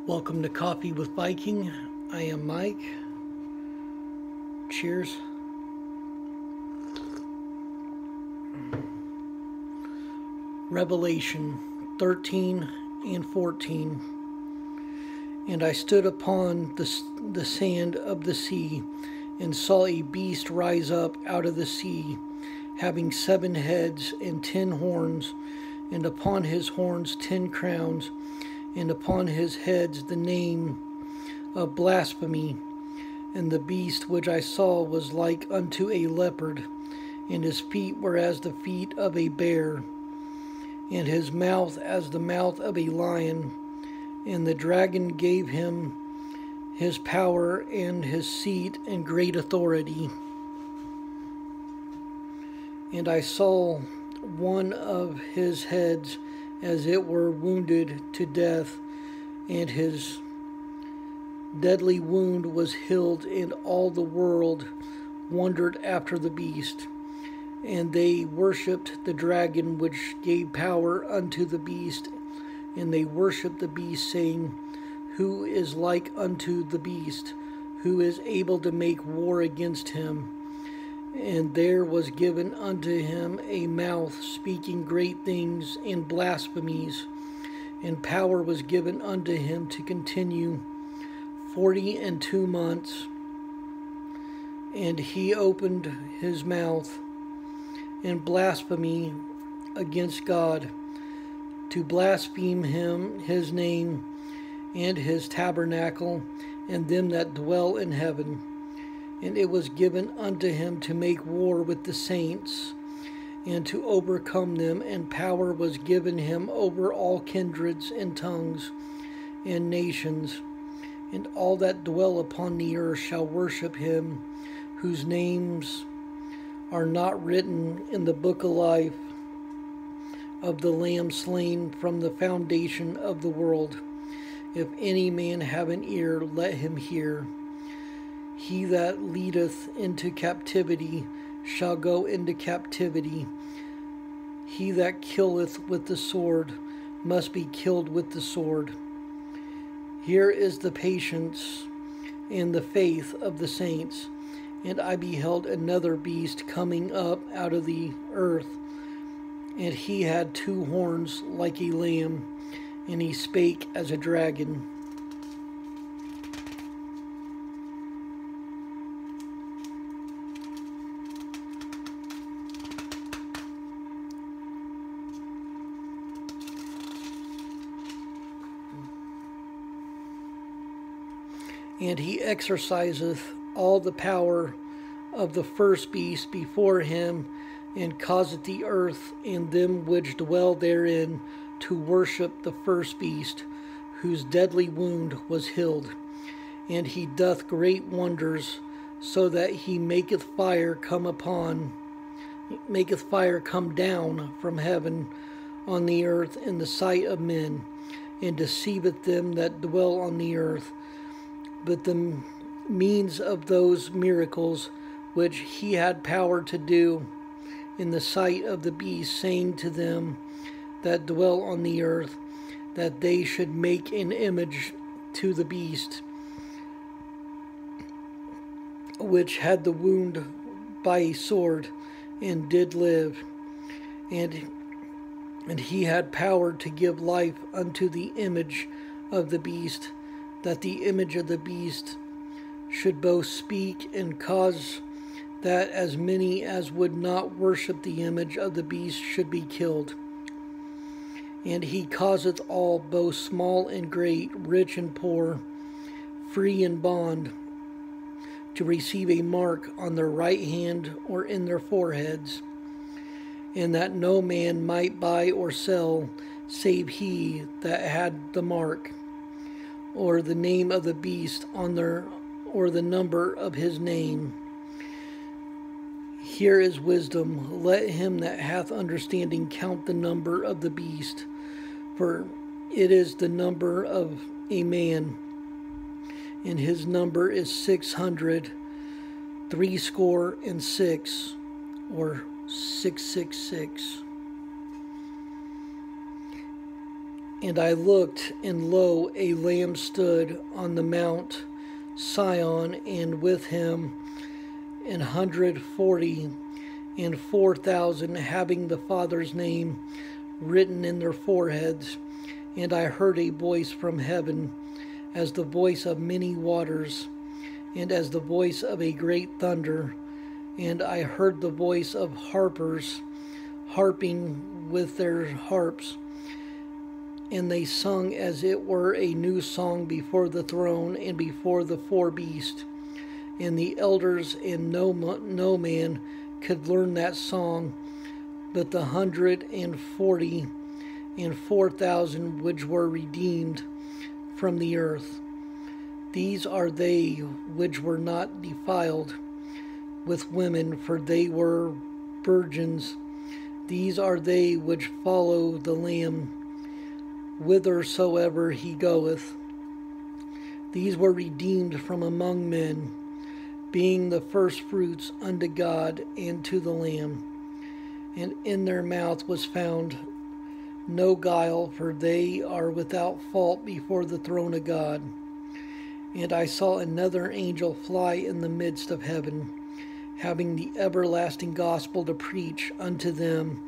Welcome to Coffee with Viking. I am Mike. Cheers. Revelation 13 and 14. And I stood upon the sand of the sea, and saw a beast rise up out of the sea, having 7 heads and 10 horns, and upon his horns 10 crowns, and upon his heads the name of blasphemy. And the beast which I saw was like unto a leopard, and his feet were as the feet of a bear, and his mouth as the mouth of a lion. And the dragon gave him his power and his seat and great authority. And I saw one of his heads as it were wounded to death, and his deadly wound was healed, and all the world wondered after the beast. And they worshipped the dragon, which gave power unto the beast, and they worshipped the beast, saying, Who is like unto the beast? Who is able to make war against him? And there was given unto him a mouth speaking great things and blasphemies, and power was given unto him to continue 42 months. And he opened his mouth in blasphemy against God, to blaspheme him, his name, and his tabernacle, and them that dwell in heaven. And it was given unto him to make war with the saints, and to overcome them, and power was given him over all kindreds and tongues and nations. And all that dwell upon the earth shall worship him, whose names are not written in the book of life of the Lamb slain from the foundation of the world. If any man have an ear, let him hear. He that leadeth into captivity shall go into captivity. He that killeth with the sword must be killed with the sword. Here is the patience and the faith of the saints. And I beheld another beast coming up out of the earth, and he had 2 horns like a lamb, and he spake as a dragon. And he exerciseth all the power of the first beast before him, and causeth the earth and them which dwell therein to worship the first beast, whose deadly wound was healed. And he doth great wonders, so that he maketh fire come down from heaven on the earth in the sight of men, and deceiveth them that dwell on the earth. But the means of those miracles which he had power to do in the sight of the beast, saying to them that dwell on the earth, that they should make an image to the beast, which had the wound by a sword, and did live. And he had power to give life unto the image of the beast, that the image of the beast should both speak, and cause that as many as would not worship the image of the beast should be killed. And he causeth all, both small and great, rich and poor, free and bond, to receive a mark on their right hand or in their foreheads, and that no man might buy or sell, save he that had the mark, or the name of the beast on their, or the number of his name. Here is wisdom. Let him that hath understanding count the number of the beast, for it is the number of a man, and his number is 666, or 666. And I looked, and lo, a Lamb stood on the Mount Sion, and with him 144,000, having the Father's name written in their foreheads. And I heard a voice from heaven, as the voice of many waters, and as the voice of a great thunder. And I heard the voice of harpers harping with their harps. And they sung as it were a new song before the throne and before the four beasts and the elders, and no man could learn that song but the 144,000 which were redeemed from the earth. These are they which were not defiled with women, for they were virgins. These are they which follow the Lamb whithersoever he goeth. These were redeemed from among men, being the firstfruits unto God and to the Lamb. And in their mouth was found no guile, for they are without fault before the throne of God. And I saw another angel fly in the midst of heaven, having the everlasting gospel to preach unto them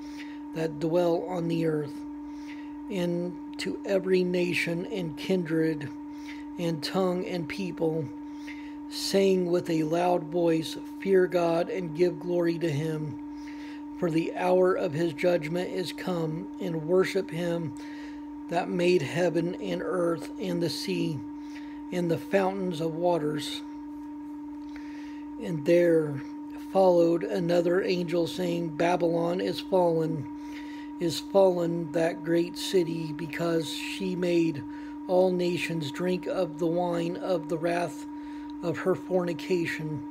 that dwell on the earth, and to every nation and kindred and tongue and people, saying with a loud voice, Fear God and give glory to him, for the hour of his judgment is come, and worship him that made heaven and earth and the sea and the fountains of waters. And there followed another angel, saying, Babylon is fallen, that great city, because she made all nations drink of the wine of the wrath of her fornication.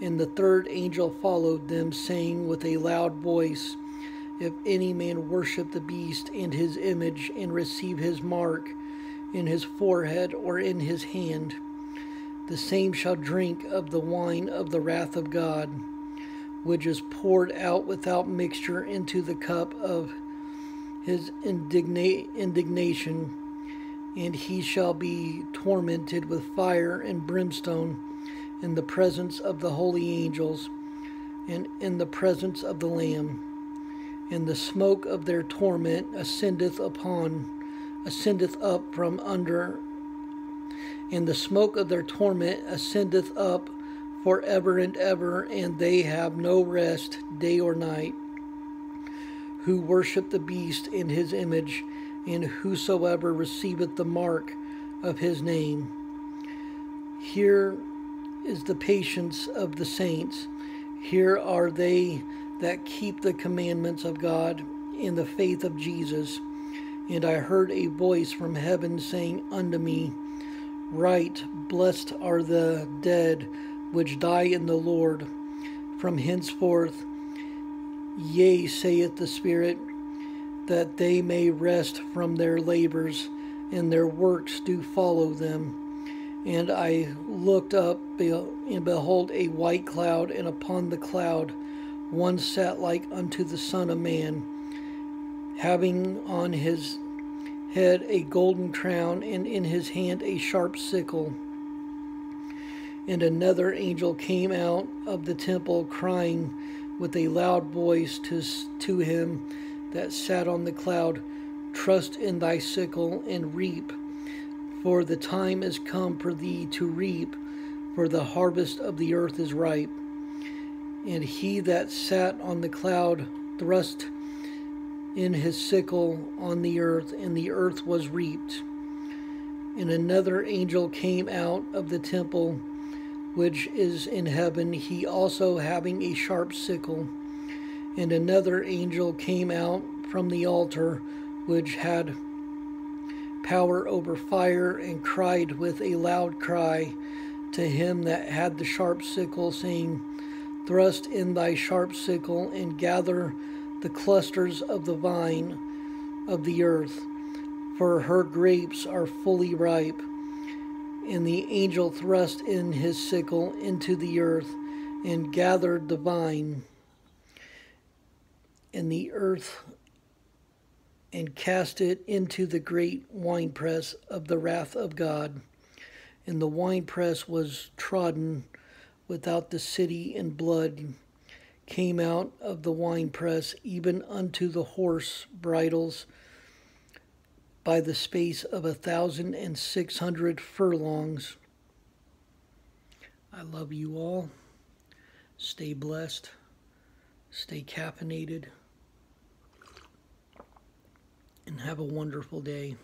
And the third angel followed them, saying with a loud voice, If any man worship the beast and his image, and receive his mark in his forehead or in his hand, the same shall drink of the wine of the wrath of God, which is poured out without mixture into the cup of his indignation, and he shall be tormented with fire and brimstone in the presence of the holy angels and in the presence of the Lamb. And the smoke of their torment ascendeth up from under, and the smoke of their torment ascendeth up forever and ever, and they have no rest day or night, who worship the beast in his image, and whosoever receiveth the mark of his name. Here is the patience of the saints. Here are they that keep the commandments of God in the faith of Jesus. And I heard a voice from heaven saying unto me, Write, Blessed are the dead which die in the Lord from henceforth. Yea, saith the Spirit, that they may rest from their labors, and their works do follow them. And I looked up, and behold, a white cloud, and upon the cloud one sat like unto the Son of Man, having on his head a golden crown, and in his hand a sharp sickle. And another angel came out of the temple, crying with a loud voice to him that sat on the cloud, Trust in thy sickle, and reap, for the time is come for thee to reap, for the harvest of the earth is ripe. And he that sat on the cloud thrust in his sickle on the earth, and the earth was reaped. And another angel came out of the temple which is in heaven, he also having a sharp sickle. And another angel came out from the altar, which had power over fire, and cried with a loud cry to him that had the sharp sickle, saying, Thrust in thy sharp sickle, and gather the clusters of the vine of the earth, for her grapes are fully ripe. And the angel thrust in his sickle into the earth, and gathered the vine, and the earth, and cast it into the great winepress of the wrath of God. And the winepress was trodden without the city, and blood came out of the winepress, even unto the horse bridles, by the space of 1,600 furlongs. I love you all. Stay blessed. Stay caffeinated. And have a wonderful day.